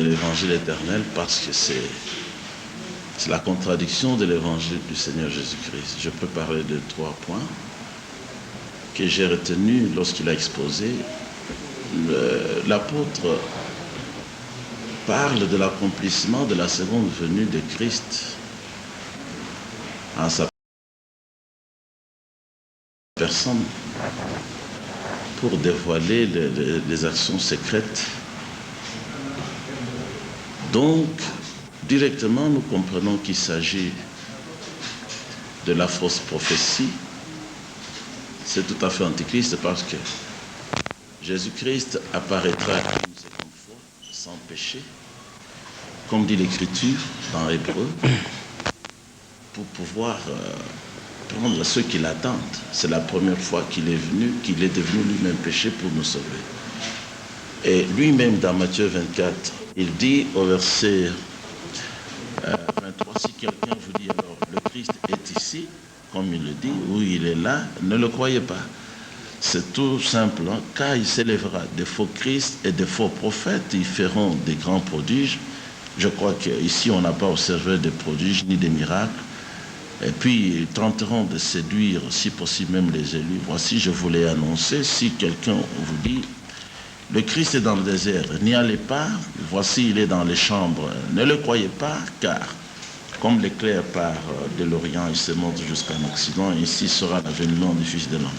l'évangile éternel parce que c'est la contradiction de l'évangile du Seigneur Jésus-Christ. Je peux parler de 3 points que j'ai retenus lorsqu'il a exposé. L'apôtre parle de l'accomplissement de la seconde venue de Christ en sa personne pour dévoiler les actions secrètes. Donc, directement, nous comprenons qu'il s'agit de la fausse prophétie. C'est tout à fait antichrist parce que Jésus-Christ apparaîtra une seconde fois sans péché, comme dit l'Écriture dans Hébreu, pour pouvoir prendre ceux qui l'attendent. C'est la première fois qu'il est venu, qu'il est devenu lui-même péché pour nous sauver. Et lui-même, dans Matthieu 24, il dit au verset 23, si quelqu'un vous dit alors le Christ est ici, comme il le dit, ou il est là, ne le croyez pas. C'est tout simple, hein? Car il s'élèvera des faux Christ et des faux prophètes, ils feront des grands prodiges. Je crois qu'ici on n'a pas observé de prodiges ni des miracles. Et puis ils tenteront de séduire, si possible même les élus. Voici, je vous l'ai annoncé, si quelqu'un vous dit le Christ est dans le désert, n'y allez pas, voici il est dans les chambres, ne le croyez pas, car comme l'éclair part de l'Orient, il se monte jusqu'en Occident, ainsi sera l'avènement du Fils de l'homme.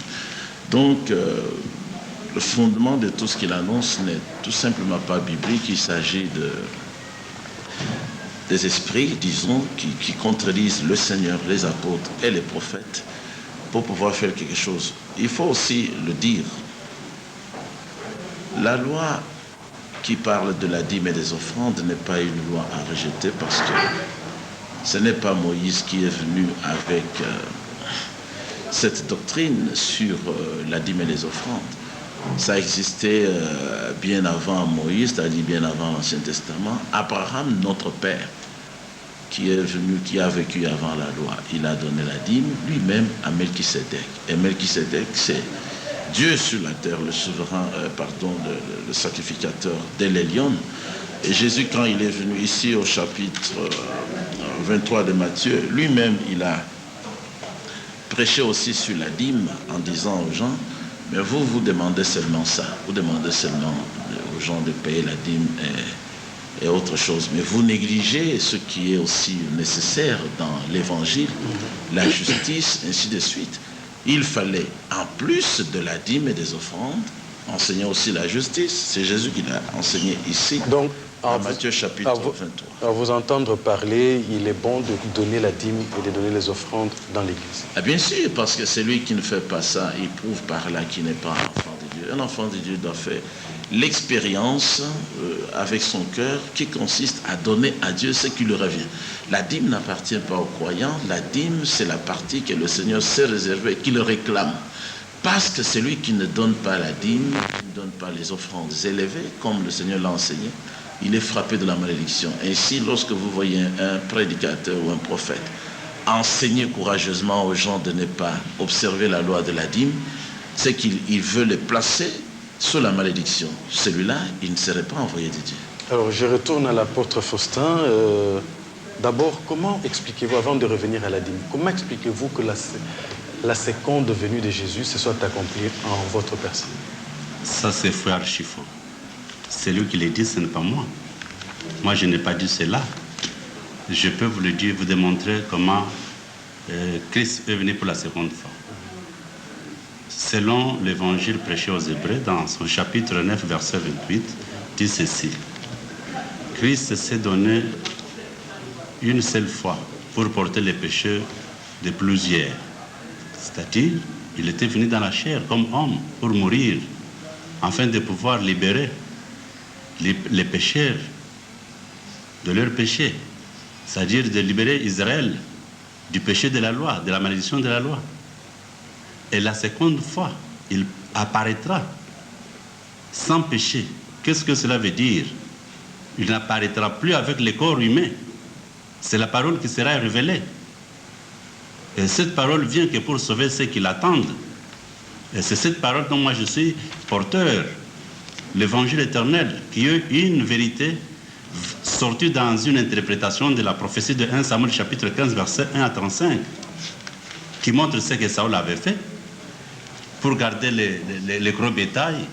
Donc, le fondement de tout ce qu'il annonce n'est tout simplement pas biblique, il s'agit des esprits, disons, qui contredisent le Seigneur, les apôtres et les prophètes pour pouvoir faire quelque chose. Il faut aussi le dire. La loi qui parle de la dîme et des offrandes n'est pas une loi à rejeter parce que ce n'est pas Moïse qui est venu avec cette doctrine sur la dîme et les offrandes. Ça existait bien avant Moïse, c'est-à-dire bien avant l'Ancien Testament. Abraham, notre père, qui est venu, qui a vécu avant la loi, il a donné la dîme lui-même à Melchisédek. Et Melchisédek, c'est Dieu sur la terre, le souverain, le sacrificateur de l'Élion. Et Jésus, quand il est venu ici au chapitre 23 de Matthieu, lui-même, il a prêché aussi sur la dîme en disant aux gens, mais vous demandez seulement ça, vous demandez seulement aux gens de payer la dîme et autre chose, mais vous négligez ce qui est aussi nécessaire dans l'évangile, la justice, ainsi de suite. Il fallait, en plus de la dîme et des offrandes, enseigner aussi la justice. C'est Jésus qui l'a enseigné ici, donc, dans Matthieu chapitre 23. À vous entendre parler, il est bon de donner la dîme et de donner les offrandes dans l'Église. Ah, bien sûr, parce que celui qui ne fait pas ça, il prouve par là qu'il n'est pas un enfant de Dieu. Un enfant de Dieu doit faire l'expérience avec son cœur qui consiste à donner à Dieu ce qui lui revient. La dîme n'appartient pas aux croyants. La dîme, c'est la partie que le Seigneur s'est réservée et qui le réclame. Parce que celui qui ne donne pas la dîme, qui ne donne pas les offrandes élevées, comme le Seigneur l'a enseigné, il est frappé de la malédiction. Ainsi, lorsque vous voyez un prédicateur ou un prophète enseigner courageusement aux gens de ne pas observer la loi de la dîme, c'est qu'il veut les placer sous la malédiction. Celui-là, il ne serait pas envoyé de Dieu. Alors, je retourne à l'apôtre Faustin. D'abord, comment expliquez-vous, avant de revenir à la dîme, comment expliquez-vous que la seconde venue de Jésus se soit accomplie en votre personne? Ça, c'est faux, archi faux. C'est lui qui l'a dit, ce n'est pas moi. Moi, je n'ai pas dit cela. Je peux vous le dire, vous démontrer comment Christ est venu pour la seconde fois. Selon l'évangile prêché aux Hébreux, dans son chapitre 9, verset 28, dit ceci. Christ s'est donné une seule fois pour porter les péchés de plusieurs. C'est-à-dire, il était venu dans la chair comme homme pour mourir, afin de pouvoir libérer les pécheurs de leurs péchés. C'est-à-dire de libérer Israël du péché de la loi, de la malédiction de la loi. Et la seconde fois, il apparaîtra sans péché. Qu'est-ce que cela veut dire? Il n'apparaîtra plus avec le corps humain. C'est la parole qui sera révélée. Et cette parole vient que pour sauver ceux qui l'attendent. Et c'est cette parole dont moi je suis porteur. L'évangile éternel, qui est une vérité sorti dans une interprétation de la prophétie de 1 Samuel chapitre 15 verset 1 à 35 qui montre ce que Saül avait fait pour garder les gros bétails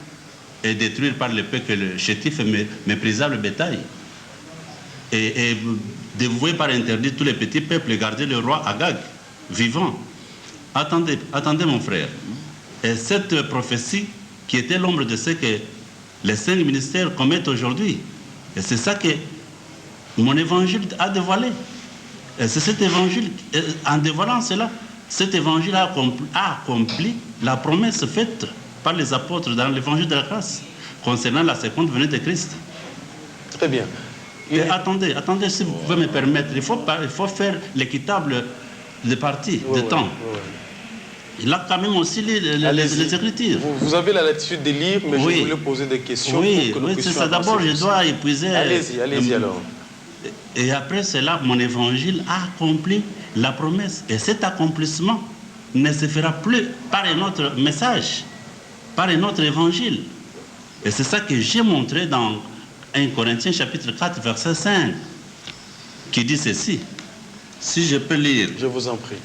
et détruire par l'épée que le chétif méprisa le bétail et dévouer par interdit tous les petits peuples et garder le roi Agag vivant. Attendez mon frère. Et cette prophétie qui était l'ombre de ce que les 5 ministères commettent aujourd'hui. Et c'est ça que mon évangile a dévoilé. Et c'est cet évangile, en dévoilant cela, cet évangile a accompli la promesse faite par les apôtres dans l'évangile de la grâce concernant la seconde venue de Christ. Très bien. Et attendez, si vous pouvez me permettre, il faut faire l'équitable de partie, de temps. Il a quand même aussi les Écritures. Vous avez la latitude de lire, mais je voulais poser des questions. Oui, c'est ça. D'abord, je dois épuiser. Allez-y alors. Et après cela, mon évangile a accompli la promesse. Et cet accomplissement ne se fera plus par un autre message, par un autre évangile. Et c'est ça que j'ai montré dans 1 Corinthiens chapitre 4, verset 5, qui dit ceci. Si je peux lire. Je vous en prie.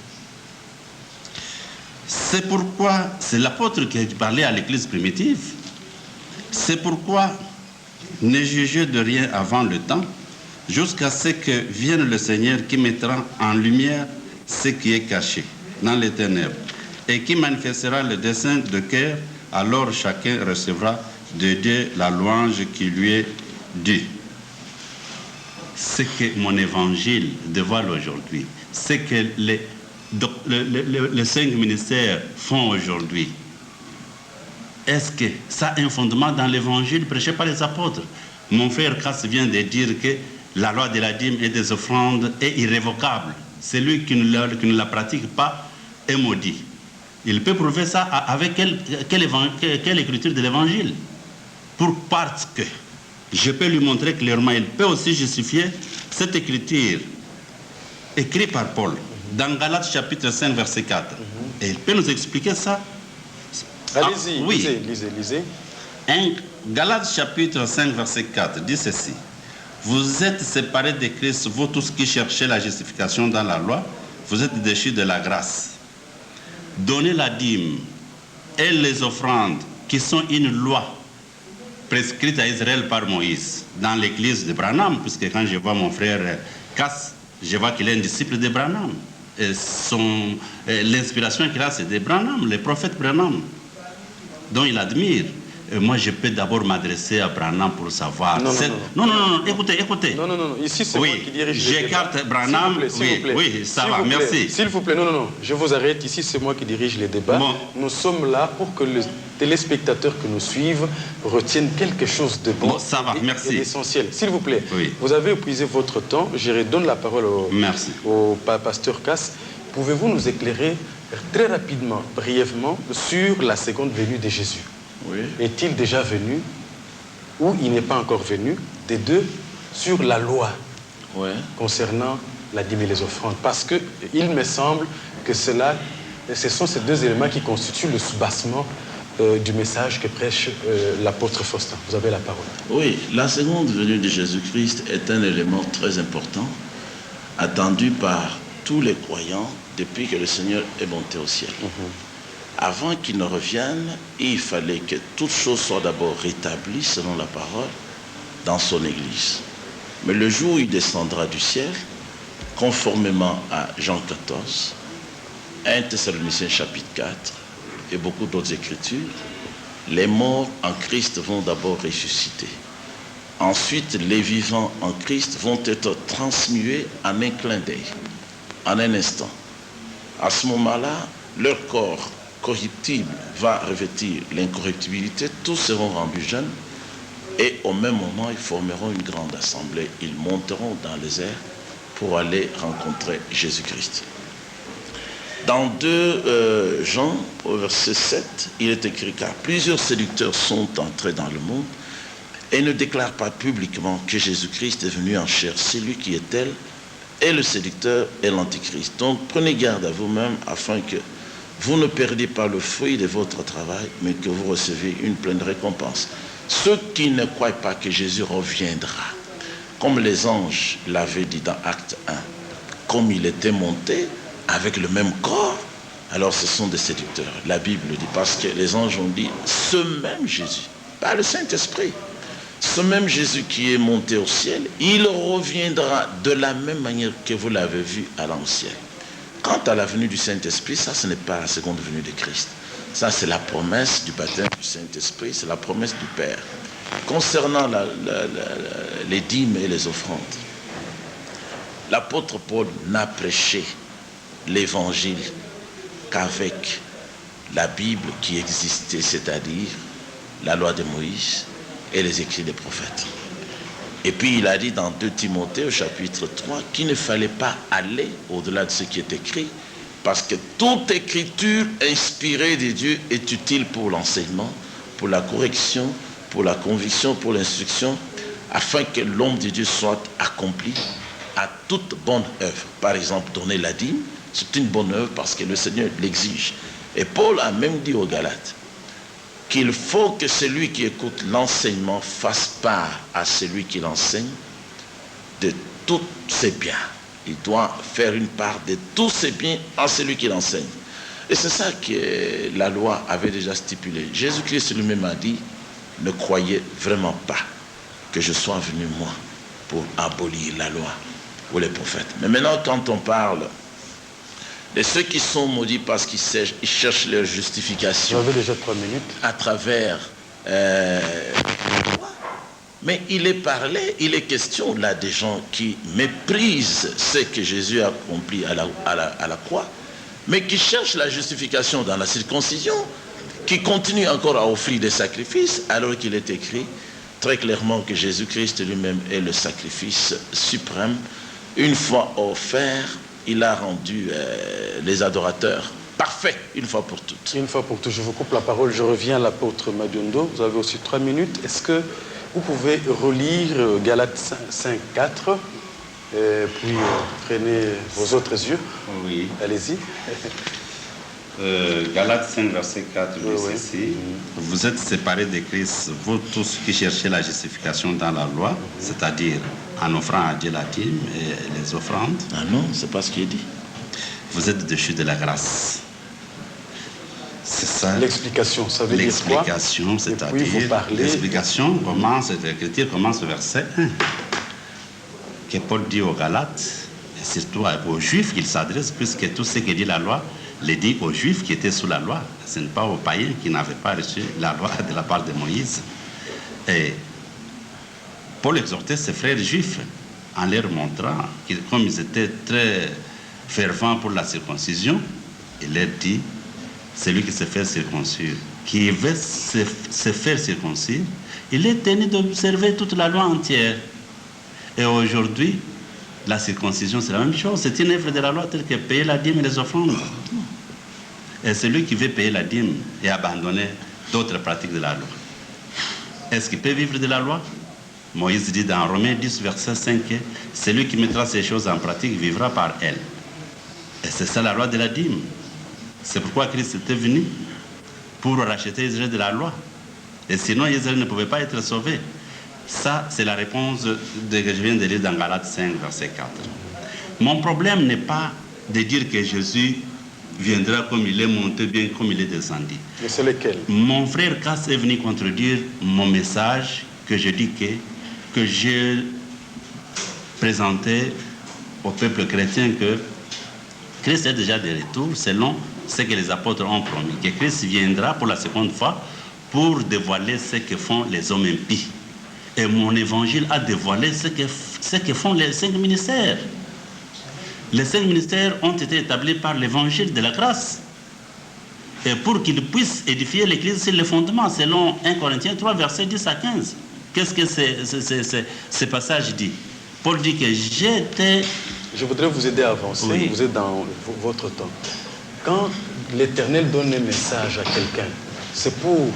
C'est pourquoi, c'est l'apôtre qui a parlé à l'église primitive, c'est pourquoi ne jugez de rien avant le temps, jusqu'à ce que vienne le Seigneur qui mettra en lumière ce qui est caché dans les ténèbres et qui manifestera le dessein de cœur, alors chacun recevra de Dieu la louange qui lui est due. Ce que mon évangile dévoile aujourd'hui, ce que les 5 ministères font aujourd'hui, est-ce que ça a un fondement dans l'évangile prêché par les apôtres? Mon frère Cass vient de dire que la loi de la dîme et des offrandes est irrévocable. Celui qui ne la pratique pas est maudit. Il peut prouver ça avec quelle écriture de l'évangile? Parce que je peux lui montrer clairement, il peut aussi justifier cette écriture écrite par Paul dans Galates chapitre 5 verset 4. Et il peut nous expliquer ça. Allez-y, oui. lisez. Galates chapitre 5 verset 4 dit ceci. Vous êtes séparés de Christ, vous tous qui cherchez la justification dans la loi, vous êtes déchus de la grâce. Donnez la dîme et les offrandes qui sont une loi prescrite à Israël par Moïse dans l'église de Branham, puisque quand je vois mon frère Cass, je vois qu'il est un disciple de Branham. L'inspiration qu'il a, c'est de Branham, le prophète Branham, dont il admire. Et moi, je peux d'abord m'adresser à Branham pour savoir. Non, écoutez. Non, ici c'est moi qui dirige les débats. J'écarte Branham. Oui, ça va, merci. S'il vous plaît, non, je vous arrête. Ici, c'est moi qui dirige les débats. Bon. Nous sommes là pour que les téléspectateurs que nous suivent retiennent quelque chose de bon, ça va, merci. Et d'essentiel. S'il vous plaît, vous avez épuisé votre temps. Je redonne la parole au pasteur Cass. Pouvez-vous nous éclairer très rapidement, brièvement, sur la seconde venue de Jésus? Oui. Est-il déjà venu ou il n'est pas encore venu? Des deux, sur la loi concernant la dîme et les offrandes. Parce qu'il me semble que ce sont ces deux éléments qui constituent le soubassement du message que prêche l'apôtre Faustin. Vous avez la parole. Oui, la seconde venue de Jésus-Christ est un élément très important, attendu par tous les croyants depuis que le Seigneur est monté au ciel. Avant qu'il ne revienne, il fallait que toute chose soit d'abord rétablie selon la parole dans son Église. Mais le jour où il descendra du ciel, conformément à Jean 14, 1 Thessaloniciens chapitre 4 et beaucoup d'autres écritures, les morts en Christ vont d'abord ressusciter. Ensuite, les vivants en Christ vont être transmués en un clin d'œil, en un instant. À ce moment-là, leur corps corruptible va revêtir l'incorruptibilité, tous seront rendus jeunes et au même moment ils formeront une grande assemblée, ils monteront dans les airs pour aller rencontrer Jésus-Christ. Dans 2 Jean au verset 7, il est écrit car plusieurs séducteurs sont entrés dans le monde et ne déclarent pas publiquement que Jésus-Christ est venu en chair, c'est lui qui est tel, et le séducteur est l'antichrist. Donc prenez garde à vous-même afin que vous ne perdiez pas le fruit de votre travail, mais que vous receviez une pleine récompense. Ceux qui ne croient pas que Jésus reviendra comme les anges l'avaient dit dans Acte 1, comme il était monté avec le même corps, alors ce sont des séducteurs. La Bible le dit, parce que les anges ont dit, ce même Jésus, pas le Saint-Esprit, ce même Jésus qui est monté au ciel, il reviendra de la même manière que vous l'avez vu allant au ciel. Quant à la venue du Saint-Esprit, ça ce n'est pas la seconde venue de Christ. Ça c'est la promesse du baptême du Saint-Esprit, c'est la promesse du Père. Concernant les dîmes et les offrandes, l'apôtre Paul n'a prêché l'évangile qu'avec la Bible qui existait, c'est-à-dire la loi de Moïse et les écrits des prophètes. Et puis il a dit dans 2 Timothée au chapitre 3 qu'il ne fallait pas aller au-delà de ce qui est écrit, parce que toute écriture inspirée de Dieu est utile pour l'enseignement, pour la correction, pour la conviction, pour l'instruction, afin que l'homme de Dieu soit accompli à toute bonne œuvre. Par exemple, donner la dîme, c'est une bonne œuvre parce que le Seigneur l'exige. Et Paul a même dit aux Galates qu'il faut que celui qui écoute l'enseignement fasse part à celui qui l'enseigne de tous ses biens. Il doit faire une part de tous ses biens à celui qui l'enseigne. Et c'est ça que la loi avait déjà stipulé. Jésus-Christ lui-même a dit, ne croyez vraiment pas que je sois venu moi pour abolir la loi ou les prophètes. Mais maintenant, quand on parle de ceux qui sont maudits parce qu'ils cherchent leur justification, vous avez déjà 3 minutes, à travers mais il est question là des gens qui méprisent ce que Jésus a accompli à la croix, mais qui cherchent la justification dans la circoncision, qui continuent encore à offrir des sacrifices, alors qu'il est écrit très clairement que Jésus-Christ lui-même est le sacrifice suprême. Une fois offert, il a rendu les adorateurs parfaits, une fois pour toutes. Une fois pour toutes, je vous coupe la parole, je reviens à l'apôtre Madiondo. Vous avez aussi 3 minutes. Est-ce que vous pouvez relire Galates 5, 4, puis prenez vos autres yeux? Oui. Allez-y. Galates 5, verset 4, dit ceci. Vous êtes séparés de Christ, vous tous qui cherchez la justification dans la loi, c'est-à-dire en offrant à Dieu la dîme et les offrandes. Ah non, c'est pas ce qu'il dit. Vous êtes déchus de la grâce. C'est ça. L'explication, ça veut dire quoi? L'explication, c'est-à-dire, l'explication commence, l'écriture commence au verset 1. Que Paul dit aux Galates, et surtout aux Juifs qu'il s'adresse, puisque tout ce que dit la loi, le dit aux Juifs qui étaient sous la loi. Ce n'est pas aux païens qui n'avaient pas reçu la loi de la part de Moïse. Et Paul exhortait ses frères juifs en leur montrant que, comme ils étaient très fervents pour la circoncision, il leur dit, celui qui se fait circoncire, qui veut se faire circoncire, il est tenu d'observer toute la loi entière. Et aujourd'hui, la circoncision, c'est la même chose. C'est une œuvre de la loi telle que payer la dîme et les offrandes. Et celui qui veut payer la dîme et abandonner d'autres pratiques de la loi, est-ce qu'il peut vivre de la loi? Moïse dit dans Romains 10, verset 5, celui qui mettra ces choses en pratique vivra par elles. Et c'est ça la loi de la dîme. C'est pourquoi Christ était venu, pour racheter Israël de la loi. Et sinon, Israël ne pouvait pas être sauvé. Ça, c'est la réponse que je viens de lire dans Galates 5, verset 4. Mon problème n'est pas de dire que Jésus viendra comme il est monté, bien comme il est descendu. Et c'est lequel? Mon frère Cass est venu contredire mon message que je dis que j'ai présenté au peuple chrétien que Christ est déjà de retour selon ce que les apôtres ont promis, que Christ viendra pour la seconde fois pour dévoiler ce que font les hommes impies. Et mon évangile a dévoilé ce que font les 5 ministères. Les 5 ministères ont été établis par l'évangile de la grâce. Et pour qu'ils puissent édifier l'Église sur les fondements, selon 1 Corinthiens 3, versets 10 à 15. Qu'est-ce que ce passage dit? Paul dit que j'étais... Je voudrais vous aider à avancer. Oui. Vous êtes dans votre temps. Quand l'Éternel donne un message à quelqu'un, c'est pour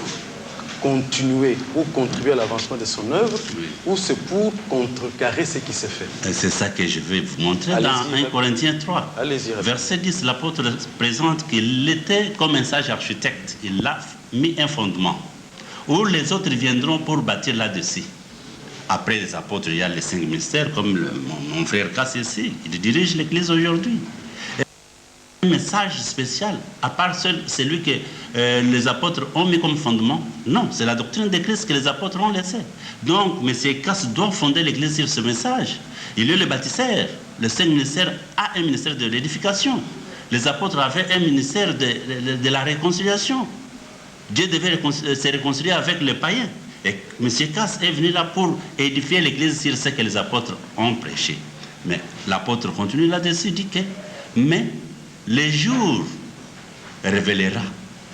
continuer ou contribuer à l'avancement de son œuvre, oui, ou c'est pour contrecarrer ce qui s'est fait? Et c'est ça que je vais vous montrer dans 1 Corinthiens 3. Verset 10, l'apôtre présente qu'il était comme un sage architecte. Il a mis un fondement où les autres viendront pour bâtir là-dessus. Après les apôtres, il y a les 5 ministères, comme mon frère Cass ici, il dirige l'Église aujourd'hui. Un message spécial, à part celui que les apôtres ont mis comme fondement. Non, c'est la doctrine de Christ que les apôtres ont laissé. Donc, M. Cass doit fonder l'Église sur ce message. Il est le bâtisseur. Le Saint-Ministère a un ministère de l'édification. Les apôtres avaient un ministère de la réconciliation. Dieu devait se réconcilier avec les païens. Et M. Cass est venu là pour édifier l'Église sur ce que les apôtres ont prêché. Mais l'apôtre continue là-dessus, dit que mais les jours révélera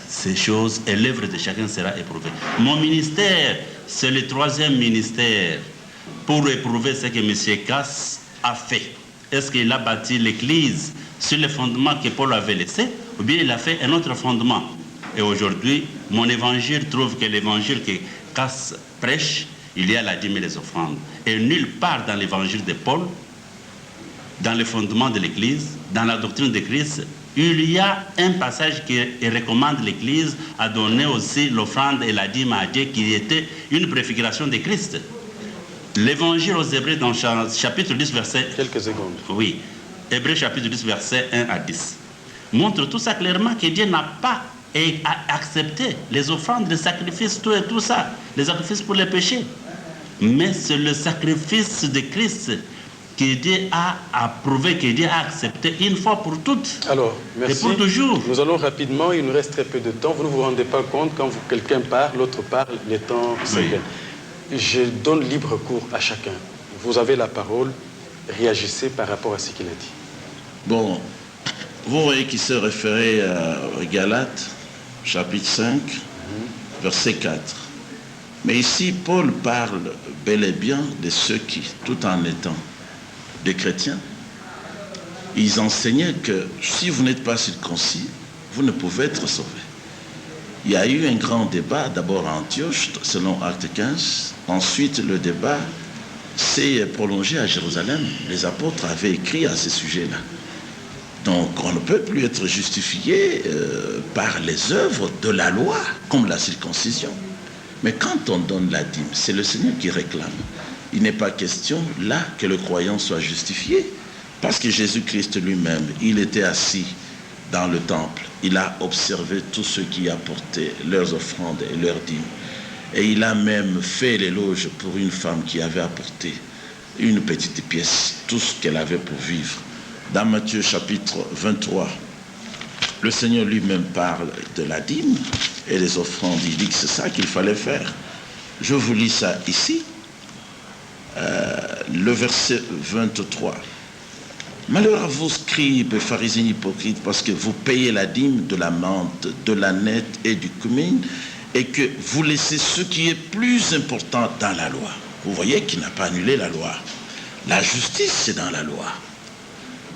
ces choses et l'œuvre de chacun sera éprouvée. Mon ministère, c'est le 3e ministère pour éprouver ce que M. Cass a fait. Est-ce qu'il a bâti l'Église sur le fondement que Paul avait laissé ou bien il a fait un autre fondement? Et aujourd'hui, mon évangile trouve que l'évangile que Cass prêche, il y a la dîme et les offrandes. Et nulle part dans l'évangile de Paul, dans le fondement de l'Église, dans la doctrine de Christ, il y a un passage qui recommande l'Église à donner aussi l'offrande et la dîme à Dieu, qui était une préfiguration de Christ. L'évangile aux Hébreux dans chapitre 10, verset... Quelques secondes. Oui. Hébreux chapitre 10, verset 1 à 10. Montre tout ça clairement que Dieu n'a pas accepté les offrandes, les sacrifices, tout et tout ça, les sacrifices pour les péchés. Mais c'est le sacrifice de Christ que Dieu a approuvé, que Dieu a accepté une fois pour toutes. Alors, merci. Et pour toujours. Nous allons rapidement, il nous reste très peu de temps. Vous ne vous rendez pas compte, quand quelqu'un parle, l'autre parle, les temps s'égalent. Je donne libre cours à chacun. Vous avez la parole, réagissez par rapport à ce qu'il a dit. Bon, vous voyez qu'il s'est référé à Galates, chapitre 5, verset 4. Mais ici, Paul parle bel et bien de ceux qui, tout en étant des chrétiens, ils enseignaient que si vous n'êtes pas circoncis, vous ne pouvez être sauvés. Il y a eu un grand débat, d'abord à Antioche, selon Acte 15. Ensuite, le débat s'est prolongé à Jérusalem. Les apôtres avaient écrit à ce sujet-là. Donc, on ne peut plus être justifié par les œuvres de la loi, comme la circoncision. Mais quand on donne la dîme, c'est le Seigneur qui réclame. Il n'est pas question là que le croyant soit justifié, parce que Jésus-Christ lui-même, il était assis dans le temple. Il a observé tous ceux qui apportaient leurs offrandes et leurs dîmes. Et il a même fait l'éloge pour une femme qui avait apporté une petite pièce, tout ce qu'elle avait pour vivre. Dans Matthieu chapitre 23, le Seigneur lui-même parle de la dîme et des offrandes. Il dit que c'est ça qu'il fallait faire. Je vous lis ça ici. Le verset 23. Malheur à vous, scribes et pharisiens hypocrites, parce que vous payez la dîme de la menthe, de l'aneth et du cumin, et que vous laissez ce qui est plus important dans la loi. Vous voyez qu'il n'a pas annulé la loi. La justice, c'est dans la loi.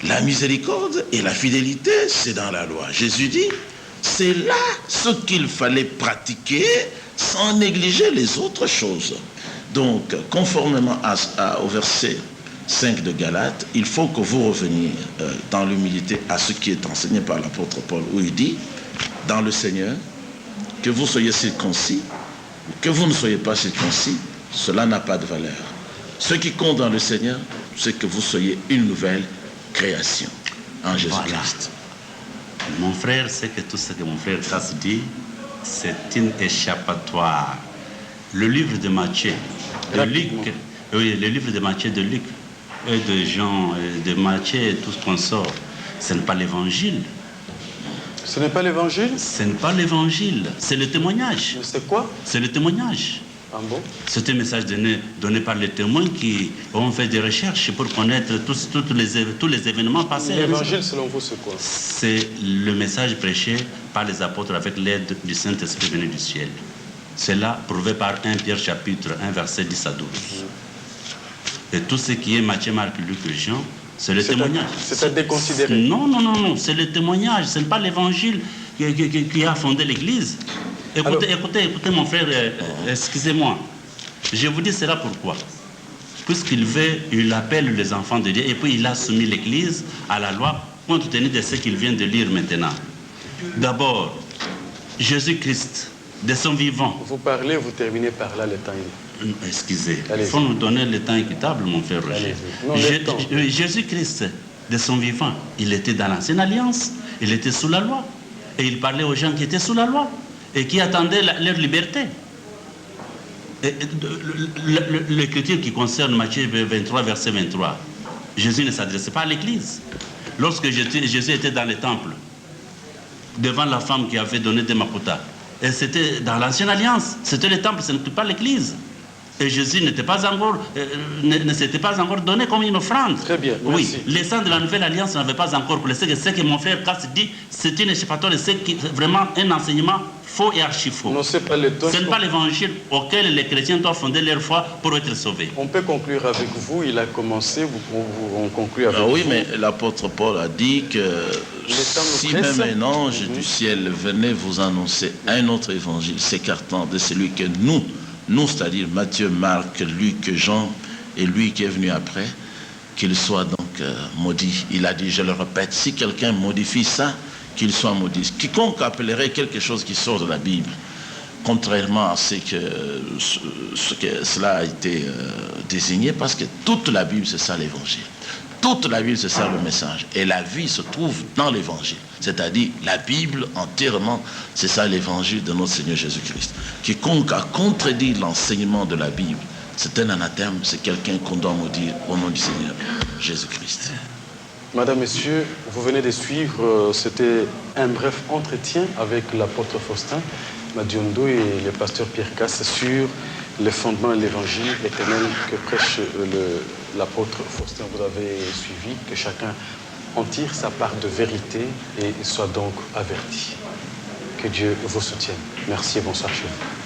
La miséricorde et la fidélité, c'est dans la loi. Jésus dit, c'est là ce qu'il fallait pratiquer sans négliger les autres choses. Donc, conformément au verset 5 de Galates, il faut que vous reveniez dans l'humilité à ce qui est enseigné par l'apôtre Paul, où il dit, dans le Seigneur, que vous soyez circoncis, ou que vous ne soyez pas circoncis, cela n'a pas de valeur. Ce qui compte dans le Seigneur, c'est que vous soyez une nouvelle création en Jésus-Christ. Voilà. Mon frère, c'est que tout ce que mon frère Cass dit, c'est une échappatoire. Le livre de Matthieu, de Luc, oui, le livre de Matthieu, de Luc, et de Jean, et de Matthieu, et tout ce qu'on sort, ce n'est pas l'évangile. Ce n'est pas l'évangile? Ce n'est pas l'évangile, c'est le témoignage. C'est quoi? C'est le témoignage. Ah bon? C'est un message donné par les témoins qui ont fait des recherches pour connaître tous les événements passés. L'évangile, selon vous, c'est quoi? C'est le message prêché par les apôtres avec l'aide du Saint-Esprit venu du ciel. C'est là prouvé par 1 Pierre chapitre 1, verset 10 à 12. Et tout ce qui est Matthieu, Marc, Luc et Jean, c'est le témoignage. C'est à déconsidérer. Non, c'est le témoignage. Ce n'est pas l'évangile qui a fondé l'Église. Écoutez, mon frère, excusez-moi. Je vous dis cela pourquoi. Puisqu'il veut, il appelle les enfants de Dieu et puis il a soumis l'Église à la loi compte tenu de ce qu'il vient de lire maintenant. D'abord, Jésus-Christ, de son vivant. Vous parlez, vous terminez par là, le temps. Excusez, il Allez-y. faut nous donner le temps équitable, mon frère Roger. Allez-y. Non, le temps. Jésus-Christ, de son vivant, il était dans l'Ancienne Alliance, il était sous la loi. Et il parlait aux gens qui étaient sous la loi et qui attendaient leur liberté. L'écriture qui concerne Matthieu 23, verset 23, Jésus ne s'adressait pas à l'Église. Lorsque Jésus était dans le temple, devant la femme qui avait donné des maputa, et c'était dans l'Ancienne Alliance, c'était le temple, ce n'était pas l'Église. Et Jésus n'était pas encore, ne s'était pas encore donné comme une offrande. Très bien, oui, merci. les saints de la Nouvelle Alliance n'avaient pas encore coulé. Ce que mon frère Cass dit, c'est une échappatoire, c'est vraiment un enseignement faux et archi-faux. Non, c'est pas le temps. Ce n'est pas l'évangile auquel les chrétiens doivent fonder leur foi pour être sauvés. On peut conclure avec vous. Il a commencé, on conclut avec vous. Oui, mais l'apôtre Paul a dit que si même un ange du ciel venait vous annoncer un autre évangile s'écartant de celui que nous, c'est-à-dire Matthieu, Marc, Luc, Jean et lui qui est venu après, qu'il soit donc maudit. Il a dit, je le répète, si quelqu'un modifie ça, qu'il soit maudit. Quiconque appellerait quelque chose qui sort de la Bible, contrairement à ce que cela a été désigné, parce que toute la Bible, c'est ça l'évangile. Toute la Bible, c'est ça le message. Et la vie se trouve dans l'évangile. C'est-à-dire, la Bible entièrement, c'est ça l'évangile de notre Seigneur Jésus-Christ. Quiconque a contredit l'enseignement de la Bible, c'est un anathème, c'est quelqu'un qu'on doit maudire au nom du Seigneur Jésus-Christ. Madame, Messieurs, vous venez de suivre, c'était un bref entretien avec l'apôtre Faustin Madiondo et le pasteur Pierre Cass sur les fondements de l'évangile éternel que prêche l'apôtre Faustin. Vous avez suivi, que chacun en tire sa part de vérité et soit donc averti. Que Dieu vous soutienne. Merci et bonsoir chez vous.